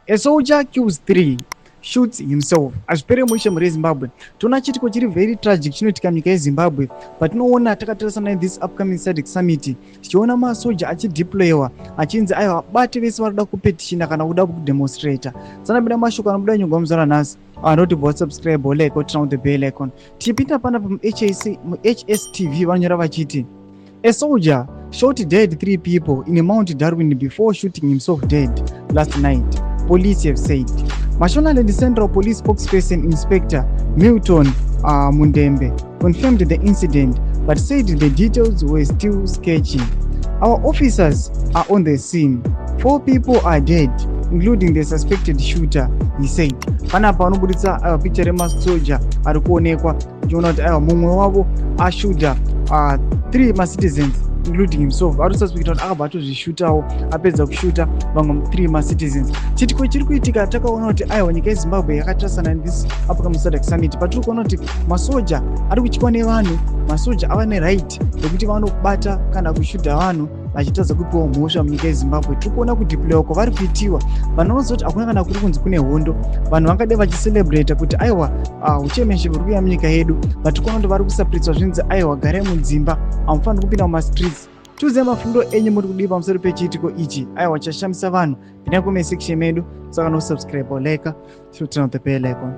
A soldier kills 3, shoots himself. Azvipere muishe muri Zimbabwe. Tona chitiko chiri very tragic chinoitika munyika yeZimbabwe. Patinoona takatarisana this upcoming Sabc Summit. Tichiona masoja achideployiwa achinzi aiwa bate vese varikuda kupetitiona kana kuda kudemonstrata. Sanabida mashoko anobuda nyongwa muzara nhasi. Not to subscribe or like or turn on the bell icon. Tipita pana HSTV vanonyora vachiti. A soldier shot dead 3 people in Mount Darwin before shooting himself dead last night, police have said. Mashonaland Central Police spokesperson Inspector Milton Mundembe confirmed the incident but said the details were still sketchy. Our officers are on the scene. 4 people are dead, including the suspected shooter, he said. Panapa anobuditsa picture remasoja ari kuonekwa uchiona kuti mumwe wavo ashuta 3 citizens including himself. Arikususpecta kuti akabva atozvishutawo apedza kushuta vamwe 3 citizens. Chitiko chiri kuitika takaona kuti nyika yeZimbabwe yakatarasana this upcoming Sabc Summit. Patiri kuona kuti masoja ari kutywa nevanhu, masoja ava neright yekuti vanobata kana kushuta vanhu vachitadza kupiwa mhosva munyika yeZimbabwe. Tiri kuona kudeployiwa kwavari kuitiwa vanhu vanozoti hakuna kana kuri kunzi kune hondo, vanhu vangade vachicelebrata kuti uchampionship huri kuuya munyika yedu, but tiri kuona kuti vari kusapuritswa zvinzi garai mudzimba, hamufaniri kupinda mumastreets. Tiudzei mafundo enyu muri kudii pamusoro pechiitiko ichi chashamisa vanhu. Pinda kume section medu, saka no subscribe or like, turn on the bell icon.